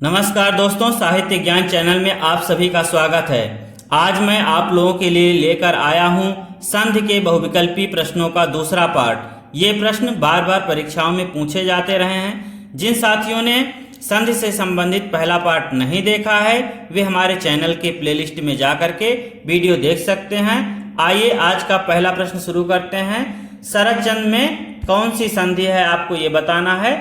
नमस्कार दोस्तों, साहित्य ज्ञान चैनल में आप सभी का स्वागत है। आज मैं आप लोगों के लिए लेकर आया हूं संधि के बहुविकल्पी प्रश्नों का दूसरा पार्ट। ये प्रश्न बार बार परीक्षाओं में पूछे जाते रहे हैं। जिन साथियों ने संधि से संबंधित पहला पार्ट नहीं देखा है वे हमारे चैनल के प्लेलिस्ट में जा करके वीडियो देख सकते हैं। आइए आज का पहला प्रश्न शुरू करते हैं। शरत चंद्र में कौन सी संधि है आपको ये बताना है।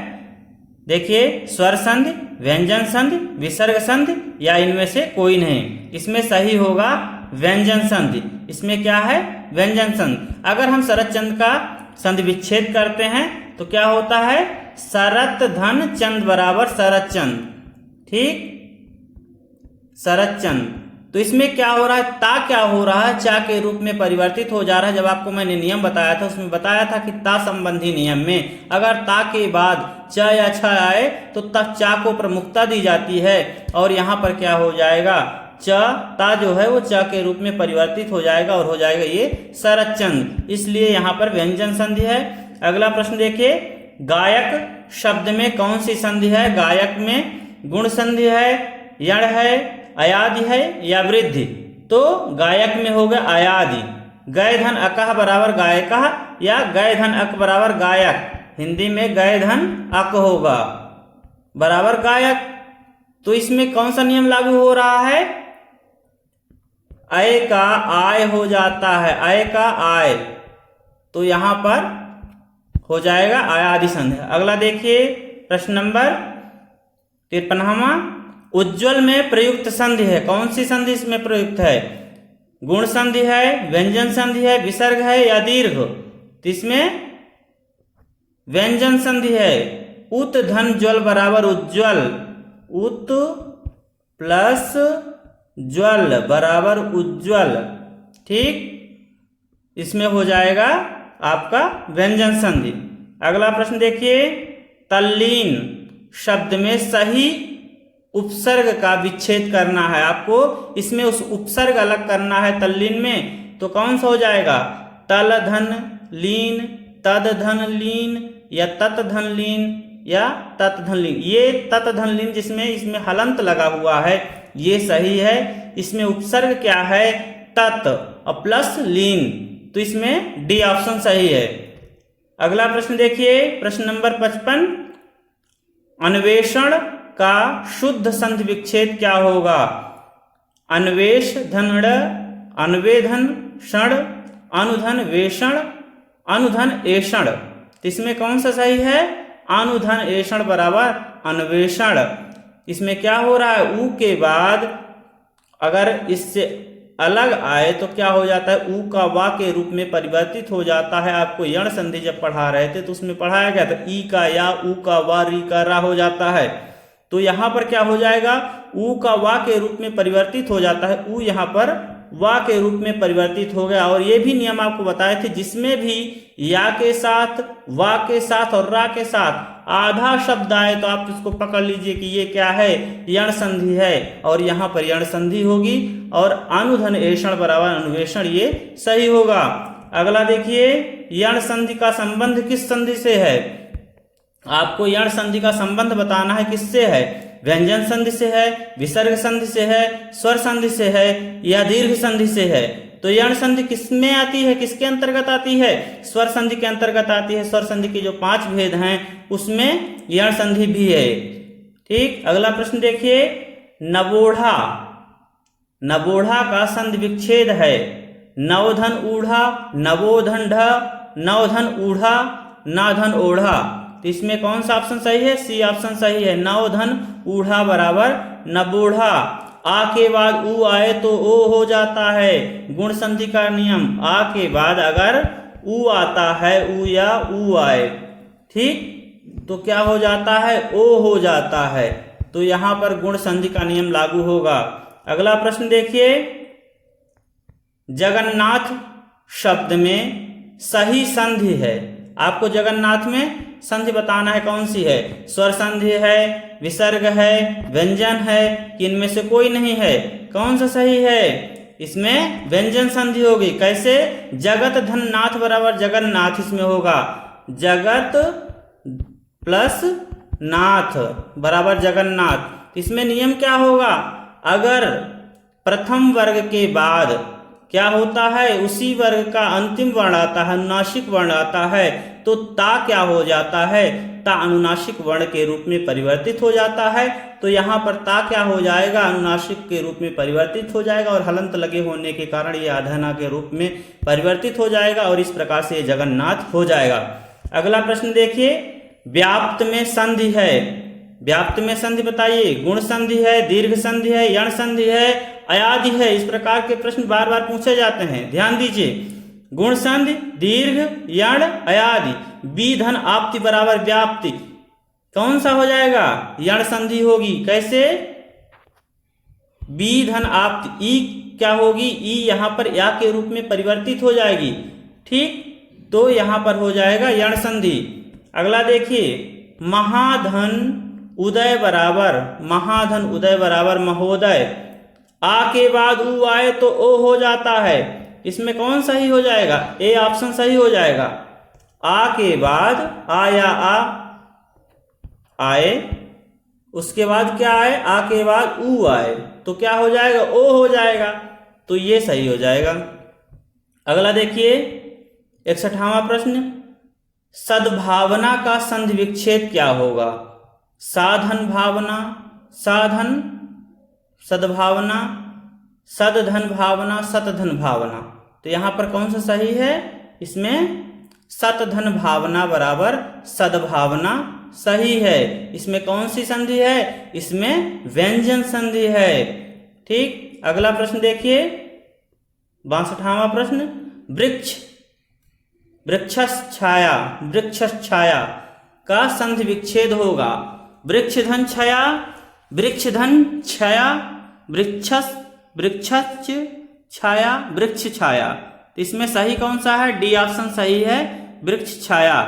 देखिए, स्वर संधि, व्यंजन संधि, विसर्ग संधि या इनमें से कोई नहीं। इसमें सही होगा व्यंजन संधि। इसमें क्या है? व्यंजन संधि। अगर हम शरत चंद्र का संधि विच्छेद करते हैं तो क्या होता है? शरत धन चंद्र बराबर शरत चंद्र। ठीक, शरत चंद्र। तो इसमें क्या हो रहा है? ता क्या हो रहा है? चा के रूप में परिवर्तित हो जा रहा है। जब आपको मैंने नियम बताया था उसमें बताया था कि ता संबंधी नियम में अगर ता के बाद च या छ आए तो तब चा को प्रमुखता दी जाती है और यहाँ पर क्या हो जाएगा? च ता जो है वो च के रूप में परिवर्तित हो जाएगा और हो जाएगा ये शरत चंद्र। इसलिए यहाँ पर व्यंजन संधि है। अगला प्रश्न देखिए, गायक शब्द में कौन सी संधि है? गायक में गुण संधि है, यण है, अयादि है या वृद्धि? तो गायक में होगा अयादि। गय धन अकह बराबर गायकः या गय धन अक बराबर गायक। हिंदी में गय धन अक होगा बराबर गायक। तो इसमें कौन सा नियम लागू हो रहा है? अय का आय हो जाता है, अय का आय। तो यहां पर हो जाएगा अयादि संधि। अगला देखिए प्रश्न नंबर 53वां। उज्ज्वल में प्रयुक्त संधि है। कौन सी संधि इसमें प्रयुक्त है? गुण संधि है, व्यंजन संधि है, विसर्ग है या दीर्घ? तो इसमें व्यंजन संधि है। उत धन ज्वल बराबर उज्ज्वल। उत प्लस ज्वल बराबर उज्ज्वल। ठीक, इसमें हो जाएगा आपका व्यंजन संधि। अगला प्रश्न देखिए, तल्लीन शब्द में सही उपसर्ग का विच्छेद करना है आपको। इसमें उस उपसर्ग अलग करना है तल्लीन में। तो कौन सा हो जाएगा? तल धन लीन, तद धन लीन या तत धन लीन या तत धन लीन। ये तत धन लीन जिसमें इसमें हलंत लगा हुआ है ये सही है। इसमें उपसर्ग क्या है? तत और प्लस लीन। तो इसमें डी ऑप्शन सही है। अगला प्रश्न देखिए, प्रश्न नंबर 55। अन्वेषण का शुद्ध संधि विच्छेद क्या होगा? अन्वेष धन ड़, अन्वेधन षण, अनुधन वेषण, अनुधन एषण। तो इसमें कौन सा सही है? अनुधन एषण बराबर अन्वेषण। इसमें क्या हो रहा है? ऊ के बाद अगर इससे अलग आए तो क्या हो जाता है? ऊ का वा के रूप में परिवर्तित हो जाता है। आपको यण संधि जब पढ़ा रहे थे तो उसमें पढ़ाया गया था ई का या, ऊ का वा, री का रा हो जाता है। तो यहां पर क्या हो जाएगा? ऊ का वा के रूप में परिवर्तित हो जाता है। ऊ यहां पर वा के रूप में परिवर्तित हो गया। और ये भी नियम आपको बताए थे, जिसमें भी या के साथ, वा के साथ और रा के साथ आधा शब्द आए तो आप इसको पकड़ लीजिए कि ये क्या है? यण संधि है। और यहाँ पर यण संधि होगी और अनुधन एषण बराबर अन्वेषण, ये सही होगा। अगला देखिए, यण संधि का संबंध किस संधि से है? आपको यण संधि का संबंध बताना है। किससे है? व्यंजन संधि से है, विसर्ग संधि से है, स्वर संधि से है या दीर्घ संधि से है? तो यण संधि किसमें आती है? किसके अंतर्गत आती है? स्वर संधि के अंतर्गत आती है। स्वर संधि के जो 5 भेद हैं उसमें यण संधि भी है। ठीक, अगला प्रश्न देखिए, नवोढ़ा। नवोढ़ा का संधि विच्छेद है। नवधन ऊढ़ा, नवोधन ढ, नवधन ऊढ़ा, नाधन ओढ़ा। तो इसमें कौन सा ऑप्शन सही है? सी ऑप्शन सही है। नवधन ऊढ़ा बराबर नवोढ़ा। आ के बाद ऊ आए तो ओ हो जाता है। गुण संधि का नियम, आ के बाद अगर ऊ आता है, ऊ या ऊ आए, ठीक, तो क्या हो जाता है? ओ हो जाता है। तो यहां पर गुण संधि का नियम लागू होगा। अगला प्रश्न देखिए, जगन्नाथ शब्द में सही संधि है। आपको जगन्नाथ में संधि बताना है कौन सी है? स्वर संधि है, विसर्ग है, व्यंजन है कि इनमें से कोई नहीं है? कौन सा सही है? इसमें व्यंजन संधि होगी। कैसे? जगत धन नाथ बराबर जगन्नाथ इसमें होगा। जगत प्लस नाथ बराबर जगन्नाथ। इसमें नियम क्या होगा, अगर प्रथम वर्ग के बाद क्या होता है, उसी वर्ग का अंतिम वर्ण आता है, अनुनासिक वर्ण आता है, तो ता क्या हो जाता है, ता अनुनासिक वर्ण के रूप में परिवर्तित हो जाता है। तो यहाँ पर ता क्या हो जाएगा, अनुनासिक के रूप में परिवर्तित हो जाएगा और हलंत लगे होने के कारण ये आधना के रूप में परिवर्तित हो जाएगा और इस प्रकार से ये जगन्नाथ हो जाएगा। अगला प्रश्न देखिए, व्याप्त में संधि है, व्याप्त में संधि बताइए, गुण संधि है, दीर्घ संधि है, यण संधि है, अयादि है। इस प्रकार के प्रश्न बार बार पूछे जाते हैं, ध्यान दीजिए। गुण संधि, दीर्घ, यण, अयादि, बी धन आपति बराबर व्याप्ति, कौन सा हो जाएगा, यण संधि होगी। कैसे, बी धन आपति, ई क्या होगी, ई यहां पर या के रूप में परिवर्तित हो जाएगी, ठीक, तो यहां पर हो जाएगा यण संधि। अगला देखिए, महाधन उदय बराबर, महाधन उदय बराबर महोदय, आ के बाद उ आए तो ओ हो जाता है, इसमें कौन सही हो जाएगा, ए ऑप्शन सही हो जाएगा। आ के बाद आ या आ आए, उसके बाद क्या आए, आ के बाद उ आए तो क्या हो जाएगा, ओ हो जाएगा, तो ये सही हो जाएगा। अगला देखिए 61वां प्रश्न, सद्भावना का संधि विच्छेद क्या होगा, साधन भावना, साधन, सद्भावना, सदधन भावना, सतधन भावना, तो यहां पर कौन सा सही है, इसमें सतधन भावना बराबर सद्भावना सही है। इसमें कौन सी संधि है, इसमें व्यंजन संधि है, ठीक। अगला प्रश्न देखिए 62वां प्रश्न, वृक्ष, वृक्षछाया, वृक्षछाया का संधि विच्छेद होगा, वृक्ष धन छाया, वृक्ष धन छाया, वृक्षस, वृक्षच छाया, वृक्ष छाया, तो इसमें सही कौन सा है, डी ऑप्शन सही है, वृक्ष छाया।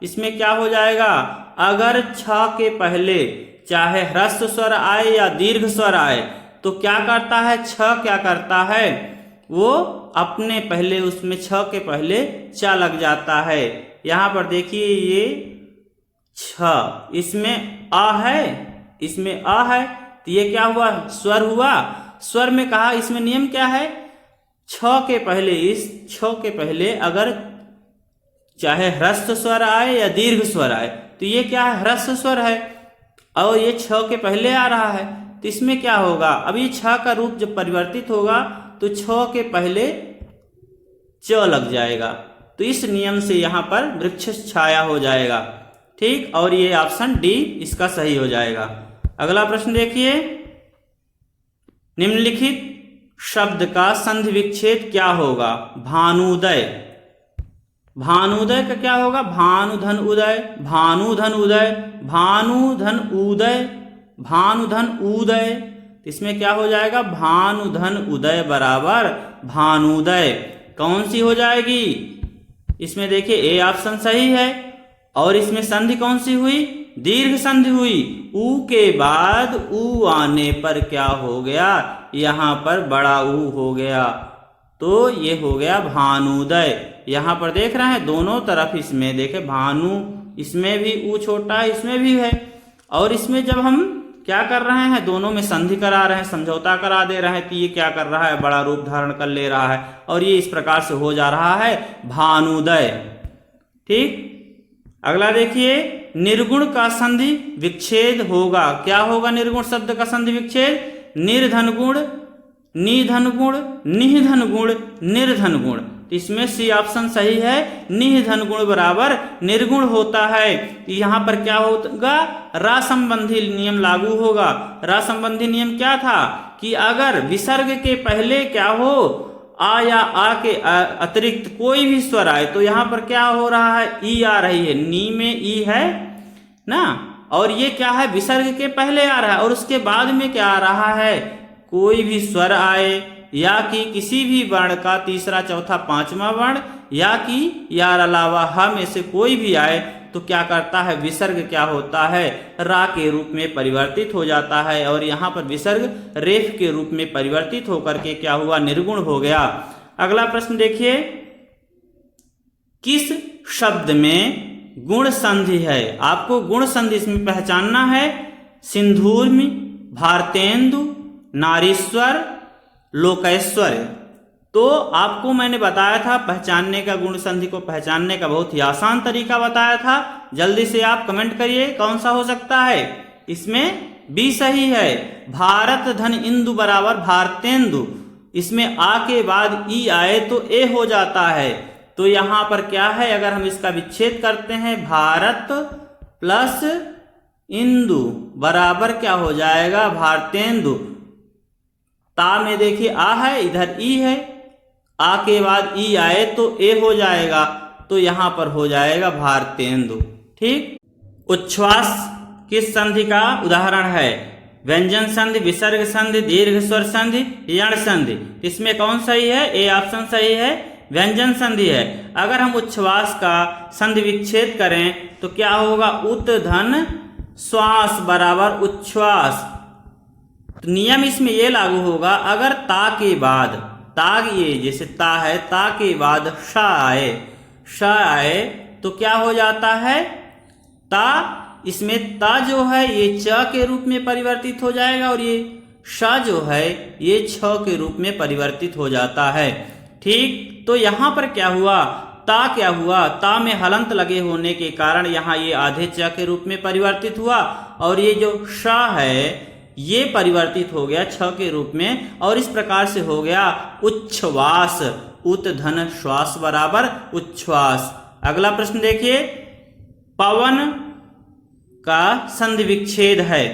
इसमें क्या हो जाएगा, अगर छ के पहले चाहे ह्रस्व स्वर आए या दीर्घ स्वर आए तो क्या करता है, छ क्या करता है, वो अपने पहले उसमें छ के पहले चा लग जाता है। यहां पर देखिए ये छ, इसमें आ है, इसमें आ है, तो ये क्या हुआ, स्वर हुआ। स्वर में कहा, इसमें नियम क्या है, छ के पहले, इस छ के पहले अगर चाहे ह्रस्व स्वर आए या दीर्घ स्वर आए, तो ये क्या है, ह्रस्व स्वर है और ये छ के पहले आ रहा है, तो इसमें क्या होगा, अब ये छ का रूप जब परिवर्तित होगा तो छ के पहले च लग जाएगा, तो इस नियम से यहां पर वृक्ष छाया हो जाएगा, ठीक, और ये ऑप्शन डी इसका सही हो जाएगा। अगला प्रश्न देखिए, निम्नलिखित शब्द का संधि विच्छेद क्या होगा, भानुदय, भानुदय का क्या होगा, भानुधन उदय, भानुधन उदय, भानुधन उदय, भानुधन उदय, इसमें क्या हो जाएगा, भानुधन उदय बराबर भानुदय, कौन सी हो जाएगी, इसमें देखिए ए ऑप्शन सही है और इसमें संधि कौन सी हुई, दीर्घ संधि हुई, ऊ के बाद ऊ आने पर क्या हो गया, यहां पर बड़ा ऊ हो गया, तो ये हो गया भानुदय। यहां पर देख रहे हैं दोनों तरफ, इसमें देखे भानु, इसमें भी ऊ छोटा है, इसमें भी है, और इसमें जब हम क्या कर रहे हैं, दोनों में संधि करा रहे हैं, समझौता करा दे रहे हैं, तो ये क्या कर रहा है, बड़ा रूप धारण कर ले रहा है और ये इस प्रकार से हो जा रहा है भानुदय, ठीक। अगला देखिए, निर्गुण का संधि विच्छेद होगा, क्या होगा, निर्गुण शब्द का संधि विच्छेद, निर्धन गुण, निधन गुण, निधन गुण, निर्धन गुण, तो इसमें सी ऑप्शन सही है, निधन गुण बराबर निर्गुण होता है। यहां पर क्या होगा, रा संबंधी नियम लागू होगा। रा संबंधी नियम क्या था कि अगर विसर्ग के पहले क्या हो, आ या आ के अतिरिक्त कोई भी स्वर आए, तो यहां पर क्या हो रहा है, ई आ रही है, नी में ई है ना, और ये क्या है, विसर्ग के पहले आ रहा है और उसके बाद में क्या आ रहा है, कोई भी स्वर आए या कि किसी भी वर्ण का तीसरा चौथा पांचवा वर्ण या कि यार अलावा ह में से कोई भी आए, तो क्या करता है, विसर्ग क्या होता है, रा के रूप में परिवर्तित हो जाता है और यहाँ पर विसर्ग रेफ के रूप में परिवर्तित होकर के क्या हुआ, निर्गुण हो गया। अगला प्रश्न देखिए, किस शब्द में गुण संधि है, आपको गुण संधि इसमें पहचानना है। सिंदूर में, भारतेंदु, नारीश्वर, लोकैश्वर्य। तो आपको मैंने बताया था पहचानने का, गुण संधि को पहचानने का बहुत ही आसान तरीका बताया था। जल्दी से आप कमेंट करिए कौन सा हो सकता है। इसमें बी सही है, भारत धन इंदु बराबर भारतेंदु। इसमें आ के बाद ई आए तो ए हो जाता है। तो यहां पर क्या है, अगर हम इसका विच्छेद करते हैं, भारत प्लस इंदु बराबर क्या हो जाएगा, भारतेंदु। ता में देखिए आ है, इधर ई है, आ के बाद ई आए तो ए हो जाएगा, तो यहां पर हो जाएगा भारतेंदु। ठीक। उच्छ्वास किस संधि का उदाहरण है, व्यंजन संधि, विसर्ग संधि, दीर्घ स्वर संधि, यण संधि। इसमें कौन सही है, ए ऑप्शन सही है, व्यंजन संधि है। अगर हम उच्छ्वास का संधि विच्छेद करें तो क्या होगा, उत धन श्वास बराबर उच्छ्वास। तो नियम इसमें यह लागू होगा, अगर ता के बाद, ताग ये जैसे ता है, ता के बाद श आए, श आए तो क्या हो जाता है, ता, इसमें ता जो है ये च के रूप में परिवर्तित हो जाएगा और ये श जो है ये छ के रूप में परिवर्तित हो जाता है। ठीक। तो यहां पर क्या हुआ, ता क्या हुआ, ता में हलंत लगे होने के कारण यहां ये आधे च के रूप में परिवर्तित हुआ और ये जो श है ये परिवर्तित हो गया छ के रूप में और इस प्रकार से हो गया उच्छ्वास। उत धन श्वास बराबर उच्छ्वास। अगला प्रश्न देखिए, पवन का संधि विच्छेद है।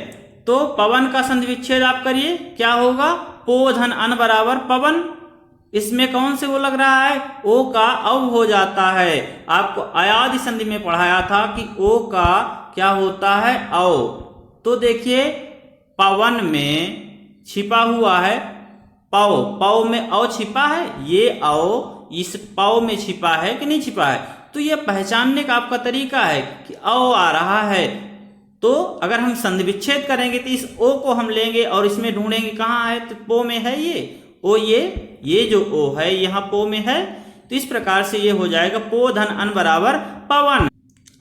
तो पवन का संधि विच्छेद आप करिए, क्या होगा, पो धन अन बराबर पवन। इसमें कौन से वो लग रहा है, ओ का अव हो जाता है। आपको अयादि संधि में पढ़ाया था कि ओ का क्या होता है, अव। तो देखिए पवन में छिपा हुआ है पौ, पौ में अव छिपा है, ये अव इस पौ में छिपा है कि नहीं छिपा है। तो ये पहचानने का आपका तरीका है कि अव आ रहा है। तो अगर हम संधि विच्छेद करेंगे तो इस ओ को हम लेंगे और इसमें ढूंढेंगे कहाँ है, तो पो में है ये ओ, ये जो ओ है यहाँ पो में है। तो इस प्रकार से ये हो जाएगा पो धन अन बराबर पवन।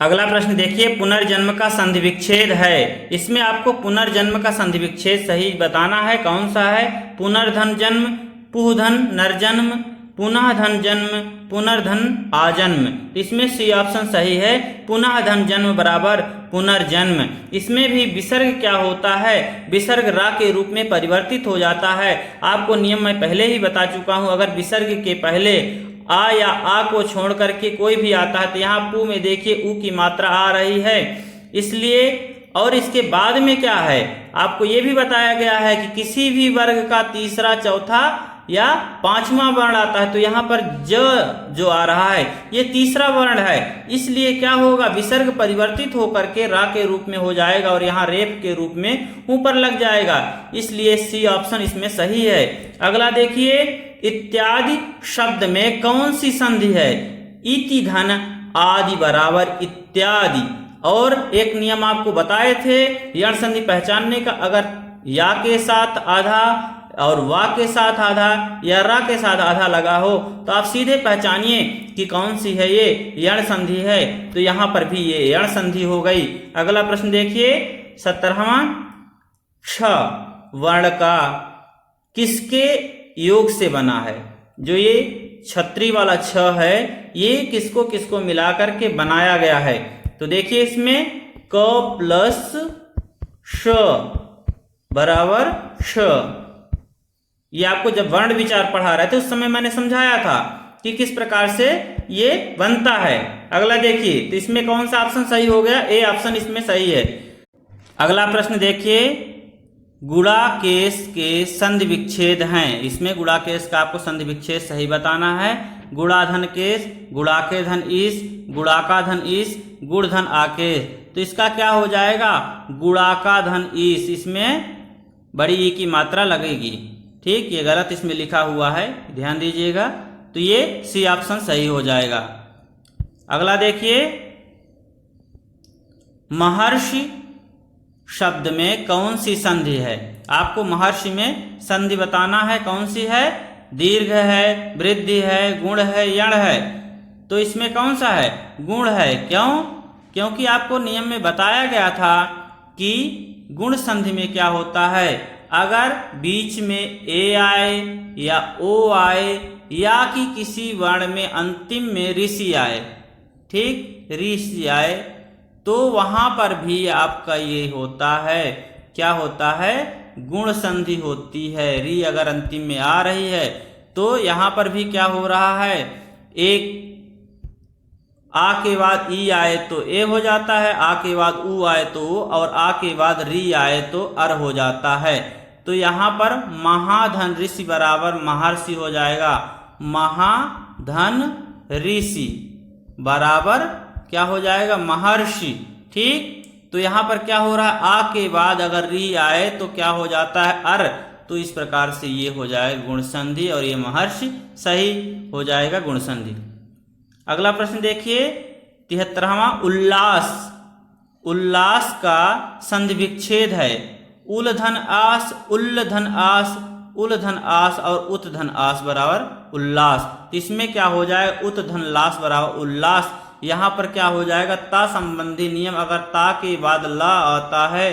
अगला प्रश्न देखिए, पुनर्जन्म का संधि विच्छेद है। इसमें आपको पुनर्जन्म का संधि विच्छेद सही बताना है, कौन सा है, पुनर्धन जन्म, पुहधन नरजन्म, पुनः धन जन्म, पुनर्धन आजन्म। इसमें सी ऑप्शन सही है, पुनः धन जन्म बराबर पुनर्जन्म। इसमें भी विसर्ग क्या होता है, विसर्ग रा के रूप में परिवर्तित हो जाता है। आपको नियम मैं पहले ही बता चुका हूं, अगर विसर्ग के पहले आ या आ को छोड़ करके कोई भी आता है तो यहाँ पू में देखिए ऊ की मात्रा आ रही है, इसलिए। और इसके बाद में क्या है, आपको ये भी बताया गया है कि किसी भी वर्ग का तीसरा, चौथा या पांचवा वर्ण आता है तो यहाँ पर ज जो आ रहा है ये तीसरा वर्ण है, इसलिए क्या होगा, विसर्ग परिवर्तित होकर के रा के रूप में हो जाएगा और यहाँ रेप के रूप में ऊपर लग जाएगा, इसलिए सी ऑप्शन इसमें सही है। अगला देखिए, इत्यादि शब्द में कौन सी संधि है, इति धन आदि बराबर इत्यादि। और एक नियम आपको बताए थे यण संधि पहचानने का, अगर या के साथ आधा और वा के साथ आधा या रा के साथ आधा लगा हो तो आप सीधे पहचानिए कि कौन सी है, ये यण संधि है। तो यहां पर भी ये यण संधि हो गई। अगला प्रश्न देखिए, 17वां, क्ष वर्ण का किसके योग से बना है। जो ये छत्री वाला छ है ये किसको किसको मिलाकर के बनाया गया है। तो देखिए इसमें क प्लस श बराबर श। ये आपको जब वर्ण विचार पढ़ा रहे थे उस समय मैंने समझाया था कि किस प्रकार से ये बनता है। अगला देखिए, तो इसमें कौन सा ऑप्शन सही हो गया, ए ऑप्शन इसमें सही है। अगला प्रश्न देखिए, गुणाकेश के संधि विच्छेद हैं। इसमें गुणाकेश का आपको संधि विच्छेद सही बताना है। गुणाधन केश, गुणाके धन ईश, गुणाका धन ईश, गुण धन आकेश। तो इसका क्या हो जाएगा, गुणाका धन ईश। इसमें बड़ी ई की मात्रा लगेगी, ठीक, ये गलत इसमें लिखा हुआ है, ध्यान दीजिएगा। तो ये सी ऑप्शन सही हो जाएगा। अगला देखिए, महर्षि शब्द में कौन सी संधि है। आपको महर्षि में संधि बताना है, कौन सी है, दीर्घ है, वृद्धि है, गुण है, यण है। तो इसमें कौन सा है, गुण है। क्यों, क्योंकि आपको नियम में बताया गया था कि गुण संधि में क्या होता है, अगर बीच में ए आए या ओ आए या कि किसी वर्ण में अंतिम में ऋषि आए, ठीक, ऋषि आए, तो वहां पर भी आपका ये होता है, क्या होता है, गुण संधि होती है। री अगर अंतिम में आ रही है तो यहां पर भी क्या हो रहा है, एक आ के बाद ई आए तो ए हो जाता है, आ के बाद ऊ आए तो ओ, और आ के बाद री आए तो अर हो जाता है। तो यहाँ पर महाधन ऋषि बराबर महर्षि हो जाएगा। महाधन ऋषि बराबर क्या हो जाएगा, महर्षि, ठीक। तो यहाँ पर क्या हो रहा है, आ के बाद अगर री आए तो क्या हो जाता है, अर। तो इस प्रकार से ये हो जाएगा गुण संधि और ये महर्षि सही हो जाएगा गुण संधि। अगला प्रश्न देखिए 73वां, उल्लास। उल्लास का संधि विच्छेद है उलधन आस, उल्लधन आस, उलधन आस और उत्धन आस बराबर उल्लास। इसमें क्या हो जाएगा, उत्धन लास बराबर उल्लास। यहाँ पर क्या हो जाएगा, ता संबंधी नियम, अगर ता के बाद ला आता है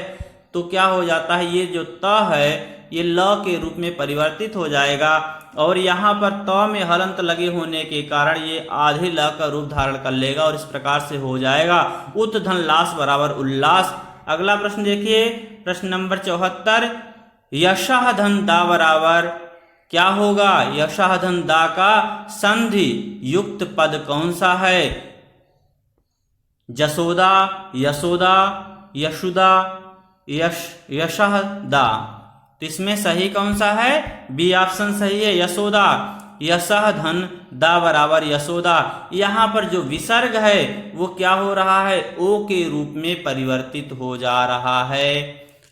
तो क्या हो जाता है, ये जो त है ये ल के रूप में परिवर्तित हो जाएगा, और यहाँ पर त में हलंत लगे होने के कारण ये आधे ल का रूप धारण कर लेगा और इस प्रकार से हो जाएगा उत्धन लास बराबर उल्लास। अगला प्रश्न देखिए, प्रश्न नंबर 74, यशः धन दा बराबर क्या होगा, यशः धन दा का संधि युक्त पद कौन सा है, जसोदा, यशोदा, यशुदा, यशः दा। तो इसमें सही कौन सा है, बी ऑप्शन सही है, यशोदा। यशः धन दा बराबर यशोदा। यहाँ पर जो विसर्ग है वो क्या हो रहा है, ओ के रूप में परिवर्तित हो जा रहा है।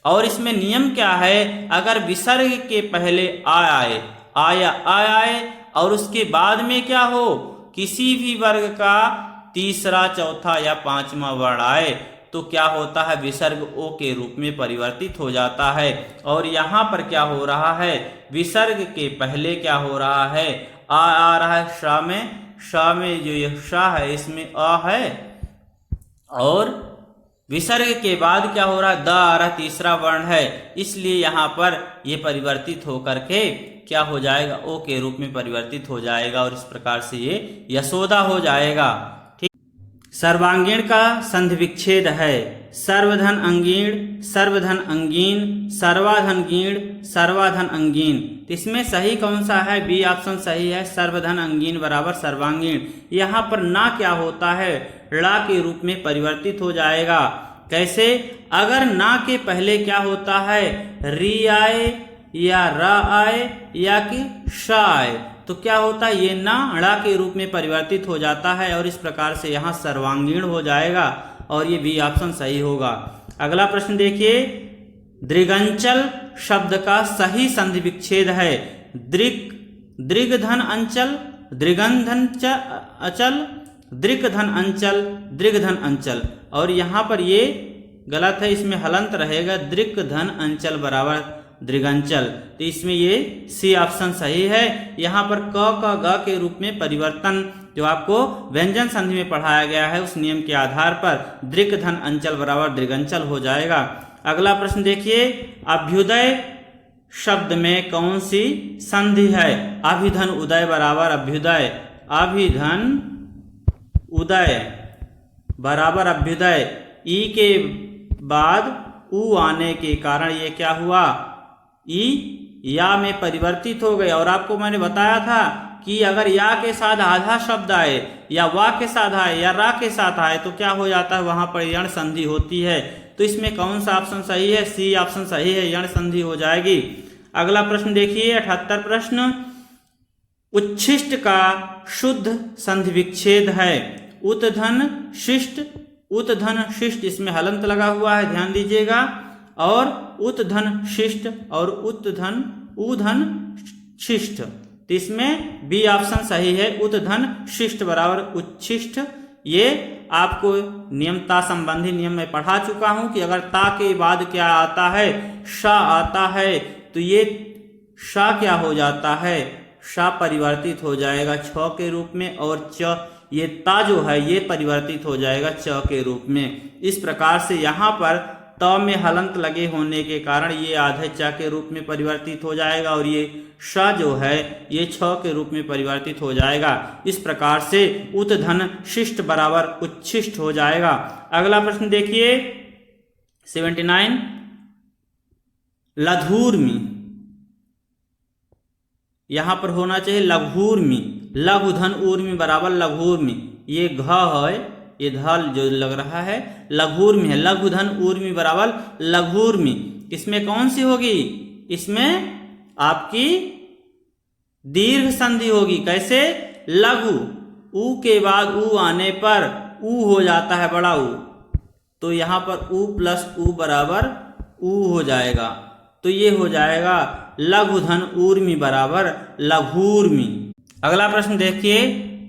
और इसमें नियम क्या है, अगर विसर्ग के पहले आ आए, आया आए और उसके बाद में क्या हो, किसी भी वर्ग का तीसरा, चौथा या पांचवा वर्ण आए तो क्या होता है, विसर्ग ओ के रूप में परिवर्तित हो जाता है। और यहाँ पर क्या हो रहा है, विसर्ग के पहले क्या हो रहा है, आ रहा है शा में, शा में जो ये शा है इसमें अ है, और विसर्ग के बाद क्या हो रहा है, द आ रहा तीसरा वर्ण है, इसलिए यहाँ पर ये परिवर्तित होकर के क्या हो जाएगा, ओ के रूप में परिवर्तित हो जाएगा और इस प्रकार से ये यशोदा हो जाएगा। सर्वांगीण का संधि विच्छेद है सर्वधन अंगीण, सर्वधन अंगीन, सर्वाधन गीण, सर्वाधन अंगीन। इसमें सही कौन सा है, बी ऑप्शन सही है, सर्वधन अंगीन बराबर सर्वांगीण। यहाँ पर ना क्या होता है, ला के रूप में परिवर्तित हो जाएगा। कैसे, अगर ना के पहले क्या होता है, री आए या रा आए या कि शा आए तो क्या होता है, ये ना ड़ा के रूप में परिवर्तित हो जाता है और इस प्रकार से यहाँ सर्वांगीण हो जाएगा और ये बी ऑप्शन सही होगा। अगला प्रश्न देखिए, दृगंचल शब्द का सही संधि विच्छेद है दृग्धन अंचल, दृगंधन अचल, दृग्धन अंचल, दृग्धन अंचल। और यहाँ पर ये गलत है, इसमें हलंत रहेगा, दृग्धन अंचल बराबर दृगंचल। तो इसमें ये सी ऑप्शन सही है। यहाँ पर क का ग के रूप में परिवर्तन जो आपको व्यंजन संधि में पढ़ाया गया है उस नियम के आधार पर दृग्धन अंचल बराबर दृगंचल हो जाएगा। अगला प्रश्न देखिए, अभ्युदय शब्द में कौन सी संधि है, अभिधन उदय बराबर अभ्युदय, अभिधन उदय बराबर अभ्युदय। ई के बाद उ आने के कारण ये क्या हुआ, ई या में परिवर्तित हो गए। और आपको मैंने बताया था कि अगर या के साथ आधा शब्द आए या वा के साथ आए या रा के साथ आए तो क्या हो जाता है, वहां पर यण संधि होती है। तो इसमें कौन सा ऑप्शन सही है, सी ऑप्शन सही है, यण संधि हो जाएगी। अगला प्रश्न देखिए 78 प्रश्न, उच्छिष्ट का शुद्ध संधि विच्छेद है उत्धन शिष्ट, उत्धन शिष्ट, इसमें हलंत लगा हुआ है ध्यान दीजिएगा, और उत्धन शिष्ट और उत्धन उधन शिष्ट। तो इसमें बी ऑप्शन सही है, उत्धन शिष्ट बराबर उच्छिष्ट। ये आपको नियमता संबंधी नियम में पढ़ा चुका हूं कि अगर ता के बाद क्या आता है, शा आता है, तो ये शा क्या हो जाता है, शा परिवर्तित हो जाएगा छ के रूप में, और च ये ता जो है ये परिवर्तित हो जाएगा च के रूप में। इस प्रकार से यहाँ पर त में हलंत लगे होने के कारण ये आधे च के रूप में परिवर्तित हो जाएगा और ये श जो है ये छ के रूप में परिवर्तित हो जाएगा। इस प्रकार से उत धन शिष्ट बराबर उच्छिष्ट हो जाएगा। अगला प्रश्न देखिए 79 लधूर्मी, यहां पर होना चाहिए लघूर्मी, लघु धन ऊर्मी बराबर लघूर्मी, ये घ है, ये धल जो लग रहा है लघूर्मी है, लघु धन ऊर्मी बराबर लघूर्मी। इसमें कौन सी होगी, इसमें आपकी दीर्घ संधि होगी। कैसे, लघु ऊ के बाद ऊ आने पर ऊ हो जाता है बड़ा ऊ, तो यहां पर ऊ प्लस ऊ बराबर ऊ हो जाएगा, तो ये हो जाएगा लघु धन ऊर्मी बराबर लघूर्मी। अगला प्रश्न देखिए,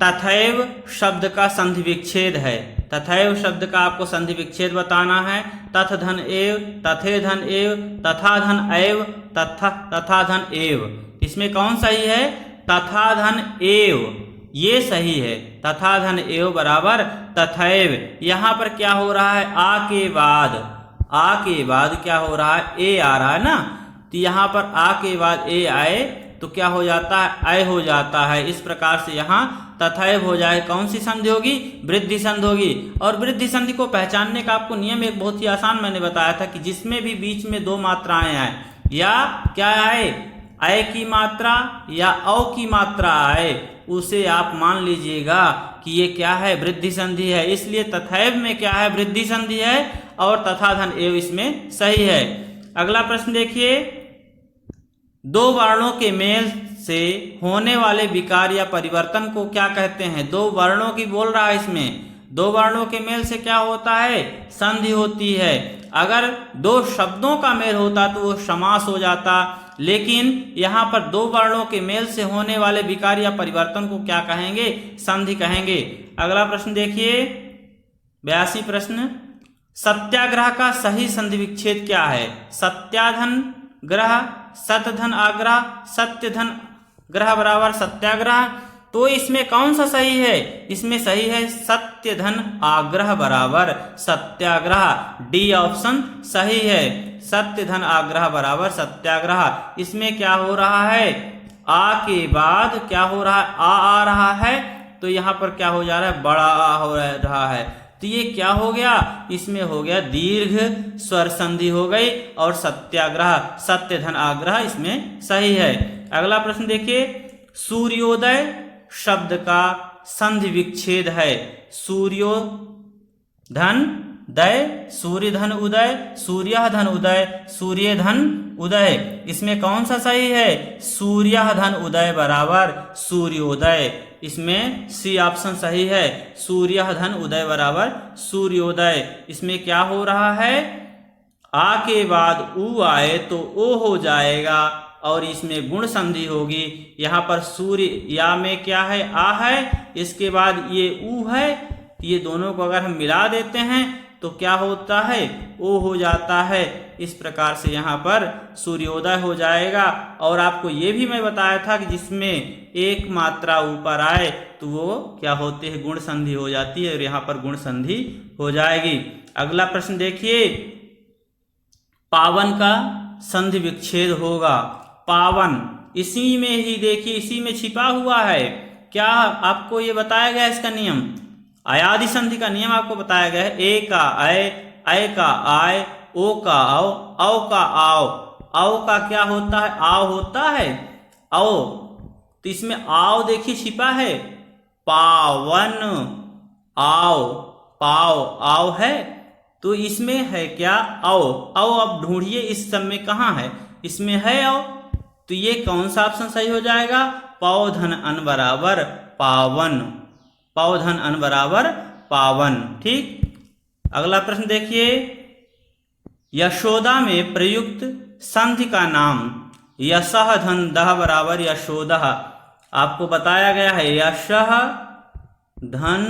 तथैव शब्द का संधि विच्छेद है। तथैव शब्द का आपको संधि विच्छेद बताना है। तथ धन एव, तथे धन एव, तथा धन एव, तथा धन एव। इसमें कौन सही है, तथा धन एव, ये सही है। तथा धन एव बराबर तथैव। यहाँ पर क्या हो रहा है, आ के बाद क्या हो रहा है, ए आ रहा है ना, तो यहाँ पर आ के बाद ए आए तो क्या हो जाता है, अय हो जाता है। इस प्रकार से यहाँ तथैव हो जाए, कौन सी संधि होगी, वृद्धि संधि होगी। और वृद्धि संधि को पहचानने का आपको नियम एक बहुत ही आसान मैंने बताया था कि जिसमें भी बीच में दो मात्राएं आए या क्या आए, अय की मात्रा या औ की मात्रा आए, उसे आप मान लीजिएगा कि ये क्या है, वृद्धि संधि है। इसलिए तथैव में क्या है, वृद्धि संधि है और तथा धन एव इसमें सही है। अगला प्रश्न देखिए, दो वर्णों के मेल से होने वाले विकार या परिवर्तन को क्या कहते हैं। दो वर्णों की बोल रहा है, इसमें दो वर्णों के मेल से क्या होता है, संधि होती है। अगर दो शब्दों का मेल होता तो वो समास हो जाता, लेकिन यहाँ पर दो वर्णों के मेल से होने वाले विकार या परिवर्तन को क्या कहेंगे, संधि कहेंगे। अगला प्रश्न देखिए 82 प्रश्न, सत्याग्रह का सही संधि विच्छेद क्या है। सत्याधन ग्रह, सतधन आग्रह, सत्य धन ग्रह बराबर सत्याग्रह। तो इसमें कौन सा सही है, इसमें सही है सत्य धन आग्रह बराबर सत्याग्रह, डी ऑप्शन सही है, सत्य धन आग्रह बराबर सत्याग्रह। इसमें क्या हो रहा है, आ के बाद क्या हो रहा है, आ रहा है, तो यहाँ पर क्या हो जा रहा है, बड़ा आ हो रहा है, तो ये क्या हो गया, इसमें हो गया दीर्घ स्वर संधि हो गई और सत्याग्रह, सत्य धन आग्रह इसमें सही है। अगला प्रश्न देखिए, सूर्योदय शब्द का संधि विच्छेद है। सूर्यो धन दय, सूर्य धन उदय, सूर्य धन उदय, सूर्य धन उदय। इसमें कौन सा सही है, सूर्य धन उदय बराबर सूर्योदय। इसमें सी ऑप्शन सही है, सूर्य धन उदय बराबर सूर्योदय। इसमें क्या हो रहा है, आ के बाद ऊ आए तो ओ हो जाएगा और इसमें गुण संधि होगी। यहाँ पर सूर्य या में क्या है, आ है, इसके बाद ये ऊ है, ये दोनों को अगर हम मिला देते हैं तो क्या होता है, ओ हो जाता है। इस प्रकार से यहाँ पर सूर्योदय हो जाएगा। और आपको ये भी मैं बताया था कि जिसमें एक मात्रा ऊपर आए तो वो क्या होते हैं, गुण संधि हो जाती है और यहाँ पर गुण संधि हो जाएगी। अगला प्रश्न देखिए, पावन का संधि विच्छेद होगा। पावन इसी में ही देखिए, इसी में छिपा हुआ है। क्या आपको ये बताया गया इसका नियम, अयादि संधि का नियम आपको बताया गया है। ए का अय का आय, ओ का औ का आओ। औ का क्या होता है, आओ होता है, औ, तो इसमें आओ देखिए छिपा है, पावन आओ, पाव आओ है, तो इसमें है क्या, औ। अब ढूंढिए इस सब में कहाँ है, इसमें है औ, तो ये कौन सा ऑप्शन सही हो जाएगा, पौधन अन बराबर पावन, पौधन अन बराबर पावन। ठीक, अगला प्रश्न देखिए, यशोदा में प्रयुक्त संधि का नाम। यशः धन दह बराबर यशोदह, आपको बताया गया है यशः धन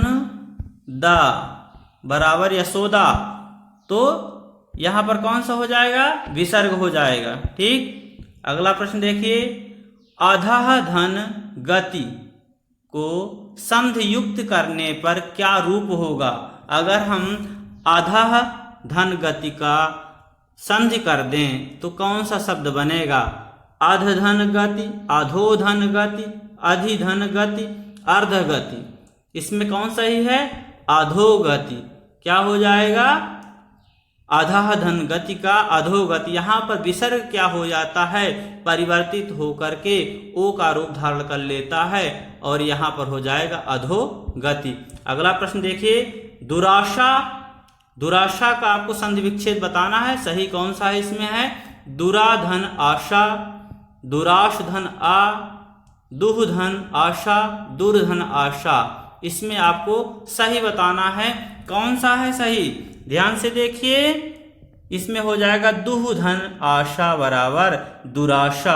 द बराबर यशोदा, तो यहां पर कौन सा हो जाएगा, विसर्ग हो जाएगा। ठीक, अगला प्रश्न देखिए, अधः धन गति को संधि युक्त करने पर क्या रूप होगा। अगर हम अधः धन गति का संधि कर दें तो कौन सा शब्द बनेगा? अधधन गति, अधोधन गति, अधिधन गति, अर्धगति। इसमें कौन सही है? अधोगति। क्या हो जाएगा? अधधन गति का अधोगति। यहाँ पर विसर्ग क्या हो जाता है? परिवर्तित होकर के ओ का रूप धारण कर लेता है और यहाँ पर हो जाएगा अधोगति। अगला प्रश्न देखिए, दुराशा। दुराशा का आपको संधि विच्छेद बताना है। सही कौन सा है इसमें है? दुराधन आशा, दुराशधन आ, दुहधन आशा, दुर्धन आशा। इसमें आपको सही बताना है। कौन सा है सही? ध्यान से देखिए, इसमें हो जाएगा दुहधन आशा बराबर दुराशा,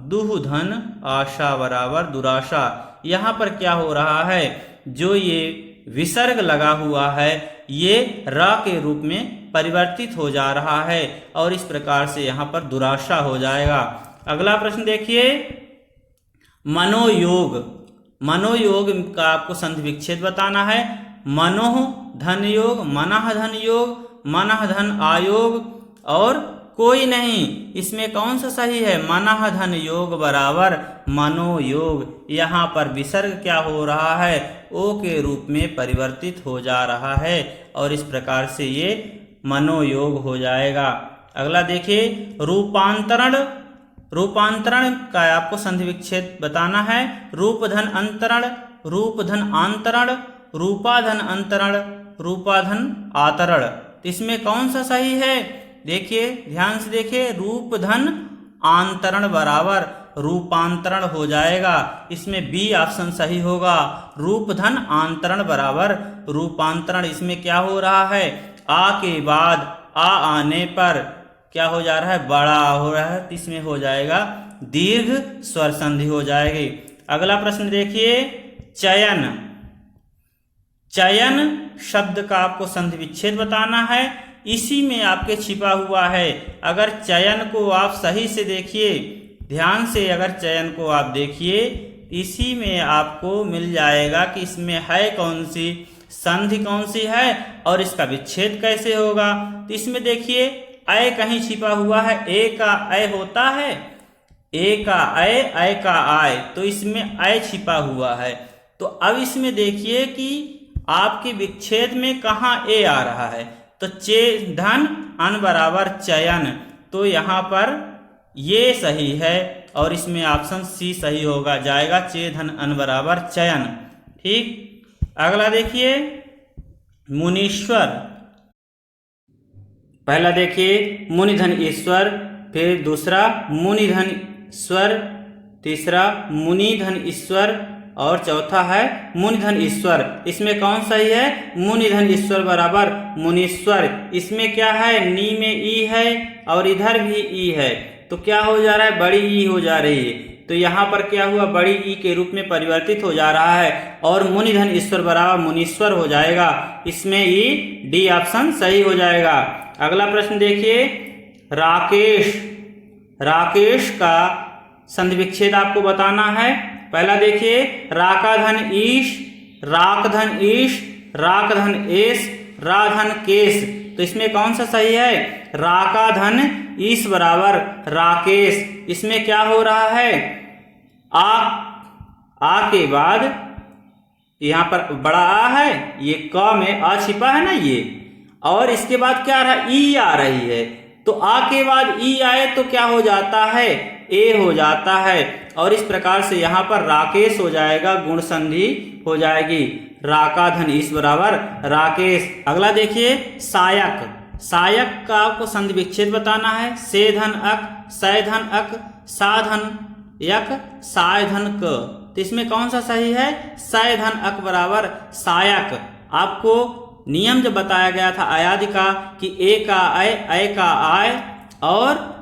दुहधन आशा बराबर दुराशा। यहाँ पर क्या हो रहा है? जो ये विसर्ग लगा हुआ है ये र के रूप में परिवर्तित हो जा रहा है और इस प्रकार से यहाँ पर दुराशा हो जाएगा। अगला प्रश्न देखिए, मनोयोग। मनोयोग का आपको संधि विच्छेद बताना है। मनोह धन योग, मनः धन योग, मनः धन आयोग और कोई नहीं। इसमें कौन सा सही है? मनः धन योग बराबर मनोयोग। यहाँ पर विसर्ग क्या हो रहा है? ओ के रूप में परिवर्तित हो जा रहा है और इस प्रकार से ये मनोयोग हो जाएगा। अगला देखिए, रूपांतरण। रूपांतरण का आपको संधि विच्छेद बताना है। रूपधन अंतरण, रूपधन आंतरण, रूपाधन अंतरण, रूपाधन आतरण। इसमें कौन सा सही है? देखिए, ध्यान से देखिए, रूपधन आंतरण बराबर रूपांतरण हो जाएगा। इसमें बी ऑप्शन सही होगा। रूपधन आंतरण बराबर रूपांतरण। इसमें क्या हो रहा है? आ के बाद आ आने पर क्या हो जा रहा है? बड़ा हो रहा है। इसमें हो जाएगा दीर्घ स्वर संधि हो जाएगी। अगला प्रश्न देखिए, चयन। चयन शब्द का आपको संधि विच्छेद बताना है। इसी में आपके छिपा हुआ है। अगर चयन को आप सही से देखिए, ध्यान से अगर चयन को आप देखिए, इसी में आपको मिल जाएगा कि इसमें है कौन सी, संधि कौन सी है और इसका विच्छेद कैसे होगा। तो इसमें देखिए, अय कहीं छिपा हुआ है। ए का अय होता है, ए का अय का आय, तो इसमें अय छिपा हुआ है। तो अब इसमें देखिए कि आपके विच्छेद में कहाँ ए आ रहा है। तो चे धन अन बराबर चयन, तो यहाँ पर ये सही है और इसमें ऑप्शन सी सही होगा जाएगा, चे धन अन बराबर चयन। ठीक। अगला देखिए, मुनीश्वर। पहला देखिए मुनिधन ईश्वर, फिर दूसरा मुनिधन स्वर, तीसरा मुनिधन ईश्वर और चौथा है मुनिधन ईश्वर। इसमें कौन सही है? मुनिधन ईश्वर बराबर मुनीश्वर। इसमें क्या है? नी में ई है और इधर भी ई है, तो क्या हो जा रहा है? बड़ी ई हो जा रही है। तो यहाँ पर क्या हुआ? बड़ी ई के रूप में परिवर्तित हो जा रहा है और मुनिधन ईश्वर बराबर मुनीश्वर हो जाएगा। इसमें ई डी ऑप्शन सही हो जाएगा। अगला प्रश्न देखिए, राकेश। राकेश का संधि विच्छेद आपको बताना है। पहला देखिए, राकाधन ईश, राकधन ईश, राकधन एस, राधन केस। तो इसमें कौन सा सही है? राकाधन ईश बराबर राकेश। इसमें क्या हो रहा है? आ के बाद यहाँ पर बड़ा आ है, ये क में आ छिपा है ना ये, और इसके बाद क्या आ रहा है? ई आ रही है। तो आ के बाद ई आए तो क्या हो जाता है? ए हो जाता है और इस प्रकार से यहाँ पर राकेश हो जाएगा, गुण संधि हो जाएगी। राकाधन ईश बराबर राकेश। अगला देखिए, सायक। सायक का आपको संधि विच्छेद बताना है। से धन अक, सै धन अक, साधन यक, साय धन क। तो इसमें कौन सा सही है? सै धन अक बराबर सायक। आपको नियम जब बताया गया था अयादि का कि ए का अय का आय और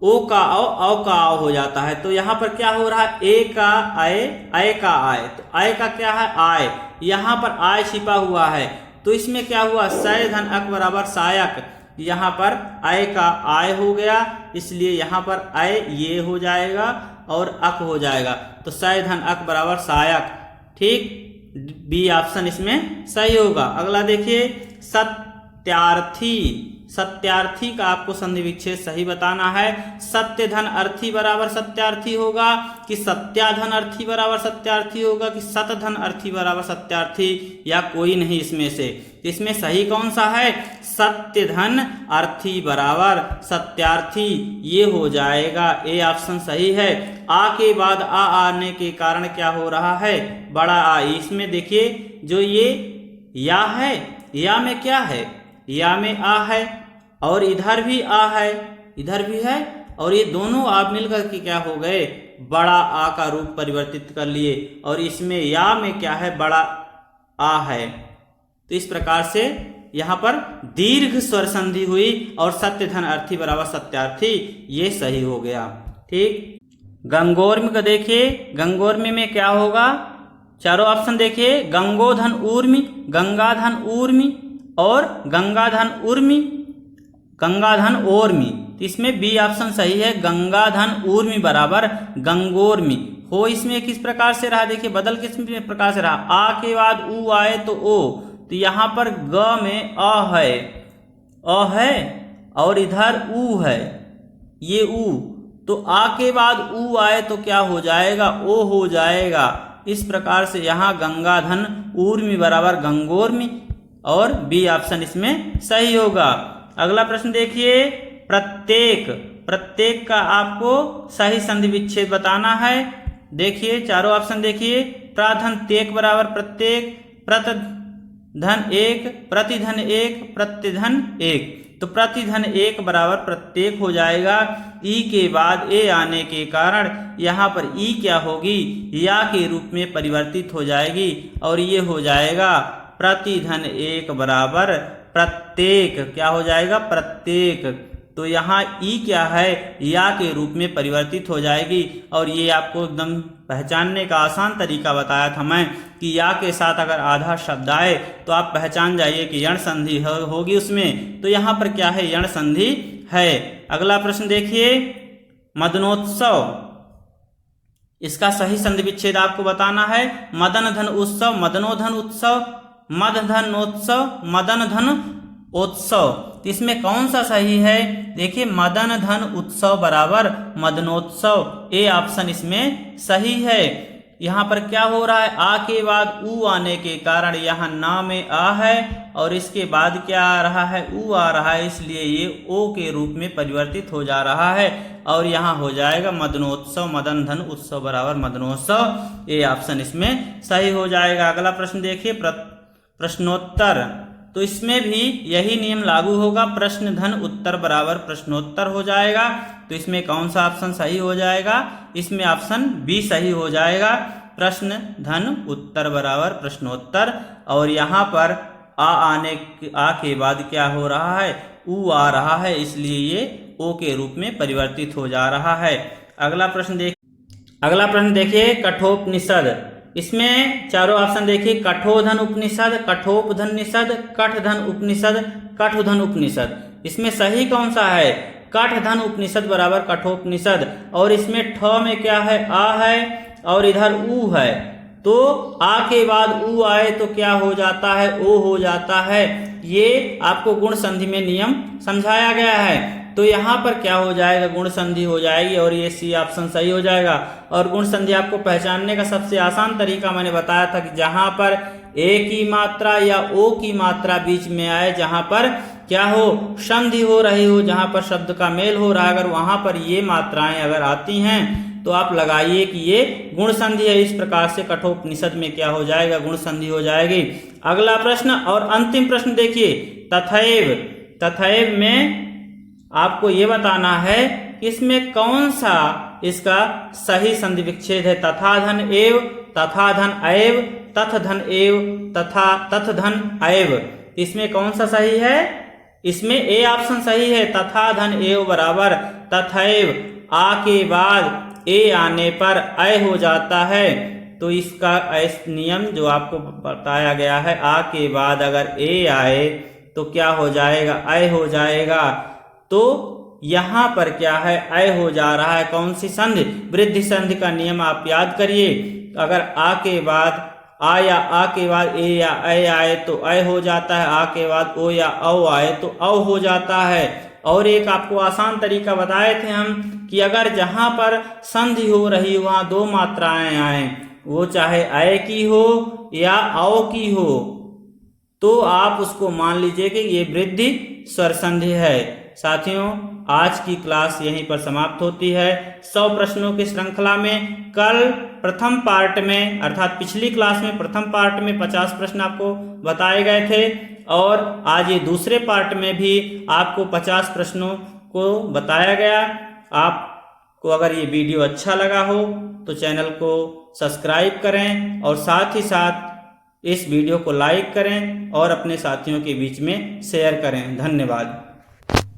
ओ का औ का औ हो जाता है, तो यहाँ पर क्या हो रहा है? ए का अय का आय, तो अय का क्या है? आय। यहाँ पर आय छिपा हुआ है, तो इसमें क्या हुआ? सै धन अक बराबर सायक। यहाँ पर अय का आय हो गया, इसलिए यहाँ पर अय ये हो जाएगा और अक हो जाएगा, तो सै धन अक बराबर सायक। ठीक, बी ऑप्शन इसमें सही होगा। अगला देखिए, सत्यार्थी। सत्यार्थी का आपको संधि विच्छेद सही बताना है। सत्य धन अर्थी बराबर सत्यार्थी होगा कि सत्याधन अर्थी बराबर सत्यार्थी होगा कि शतधन अर्थी बराबर सत्यार्थी, या कोई नहीं इसमें से। इसमें सही कौन सा है? सत्य धन अर्थी बराबर सत्यार्थी, ये हो जाएगा। ए ऑप्शन सही है। आ के बाद आ आने के कारण क्या हो रहा है? बड़ा आ। इसमें देखिए जो ये या है, या में क्या है? या में आ है, और इधर भी आ है, इधर भी है, और ये दोनों आप मिलकर के क्या हो गए? बड़ा आ का रूप परिवर्तित कर लिए। और इसमें या में क्या है? बड़ा आ है। तो इस प्रकार से यहाँ पर दीर्घ स्वर संधि हुई और सत्य धन अर्थी बराबर सत्यार्थी, ये सही हो गया। ठीक। गंगोर्मी को देखिए, गंगोर्मी में क्या होगा? चारों ऑप्शन देखिए, गंगोधन ऊर्मी, गंगाधन ऊर्मी और गंगाधन उर्मी, गंगाधन ओर्मी। इसमें बी ऑप्शन सही है, गंगाधन ऊर्मी बराबर गंगोर्मी। हो इसमें किस प्रकार से रहा? देखिए बदल किस प्रकार से रहा? आ के बाद ऊ आए तो ओ, तो यहाँ पर ग में अ है और इधर ऊ है, ये ऊ। तो आ के बाद ऊ आए तो क्या हो जाएगा? ओ हो जाएगा। इस प्रकार से यहाँ गंगाधन ऊर्मी बराबर गंगोर्मी, और बी ऑप्शन इसमें सही होगा। अगला प्रश्न देखिए, प्रत्येक, प्रत्येक का आपको सही संधि विच्छेद बताना है। देखिए चारों ऑप्शन देखिए, प्राधन तेक बराबर प्रत्येक, प्रतधन एक, प्रतिधन एक, प्रत्यधन एक। तो प्रतिधन एक बराबर प्रत्येक हो जाएगा। ई के बाद ए आने के कारण यहाँ पर ई क्या होगी? या के रूप में परिवर्तित हो जाएगी, और ये हो जाएगा प्रतिधन एक बराबर प्रत्येक। क्या हो जाएगा? प्रत्येक। तो यहाँ ई क्या है? या के रूप में परिवर्तित हो जाएगी। और ये आपको एकदम पहचानने का आसान तरीका बताया था मैं कि या के साथ अगर आधा शब्द आए तो आप पहचान जाइए कि यण संधि होगी उसमें। तो यहाँ पर क्या है? यण संधि है। अगला प्रश्न देखिए, मदनोत्सव, इसका सही संधि विच्छेद आपको बताना है। मदन धन उत्सव, मदनोधन उत्सव, मदधनोत्सव, मदन धन उत्सव। इसमें कौन सा सही है? देखिए मदन धन उत्सव बराबर मदनोत्सव, ए ऑप्शन इसमें सही है। यहाँ पर क्या हो रहा है? आ के बाद ऊ आने के कारण यहाँ ना में आ है, और इसके बाद क्या आ रहा है? ऊ आ रहा है, इसलिए ये ओ के रूप में परिवर्तित हो जा रहा है, और यहाँ हो जाएगा मदनोत्सव, मदन धन उत्सव बराबर मदनोत्सव, ए ऑप्शन इसमें सही हो जाएगा। अगला प्रश्न देखिए, प्रश्नोत्तर। तो इसमें भी यही नियम लागू होगा, प्रश्न धन उत्तर बराबर प्रश्नोत्तर हो जाएगा। तो इसमें कौन सा ऑप्शन सही हो जाएगा? इसमें ऑप्शन बी सही हो जाएगा, प्रश्न धन उत्तर बराबर प्रश्नोत्तर। और यहाँ पर आ के बाद क्या हो रहा है? ऊ आ रहा है, इसलिए ये ओ के रूप में परिवर्तित हो जा रहा है। अगला प्रश्न देखिए, कठोपनिषद। इसमें चारों ऑप्शन देखिए, कठोधन उपनिषद, कठोपधन निषद, कठधन उपनिषद, कठुधन उपनिषद। इसमें सही कौन सा है? कठधन उपनिषद बराबर कठोपनिषद। और इसमें ठ में क्या है? आ है, और इधर ऊ है। तो आ के बाद ऊ आए तो क्या हो जाता है? ओ हो जाता है। ये आपको गुण संधि में नियम समझाया गया है। तो यहाँ पर क्या हो जाएगा? गुण संधि हो जाएगी, और ये सी ऑप्शन सही हो जाएगा। और गुण संधि आपको पहचानने का सबसे आसान तरीका मैंने बताया था कि जहाँ पर ए की मात्रा या ओ की मात्रा बीच में आए, जहाँ पर क्या हो? संधि हो रही हो, जहाँ पर शब्द का मेल हो रहा है, अगर वहाँ पर ये मात्राएं अगर आती हैं तो आप लगाइए कि ये गुण संधि है। इस प्रकार से कठोपनिषद में क्या हो जाएगा? गुण संधि हो जाएगी। अगला प्रश्न और अंतिम प्रश्न देखिए, तथैव। तथैव में आपको ये बताना है इसमें कौन सा इसका सही संधि विच्छेद है। तथा धन एव, तथा धन अएव, तथ धन एव, तथा तथ धन अएव। इसमें कौन सा सही है? इसमें ए ऑप्शन सही है, तथा धन एव बराबर तथैव। आ के बाद ए आने पर अय हो जाता है। तो इसका नियम जो आपको बताया गया है, आ के बाद अगर ए आए तो क्या हो जाएगा? अय हो जाएगा। तो यहाँ पर क्या है? अय हो जा रहा है। कौन सी संधि? वृद्धि संधि का नियम आप याद करिए। अगर आ के बाद आ या आ के बाद ए या ऐ आए तो ऐ हो जाता है, आ के बाद ओ या औ आए तो औ हो जाता है। और एक आपको आसान तरीका बताए थे हम कि अगर जहां पर संधि हो रही वहां दो मात्राएं आए, वो चाहे ऐ की हो या औ की हो, तो आप उसको मान लीजिए कि ये वृद्धि स्वर संधि है। साथियों, आज की क्लास यहीं पर समाप्त होती है। 100 प्रश्नों की श्रृंखला में कल प्रथम पार्ट में अर्थात पिछली क्लास में प्रथम पार्ट में 50 प्रश्न आपको बताए गए थे और आज ये दूसरे पार्ट में भी आपको 50 प्रश्नों को बताया गया। आपको अगर ये वीडियो अच्छा लगा हो तो चैनल को सब्सक्राइब करें और साथ ही साथ इस वीडियो को लाइक करें और अपने साथियों के बीच में शेयर करें। धन्यवाद।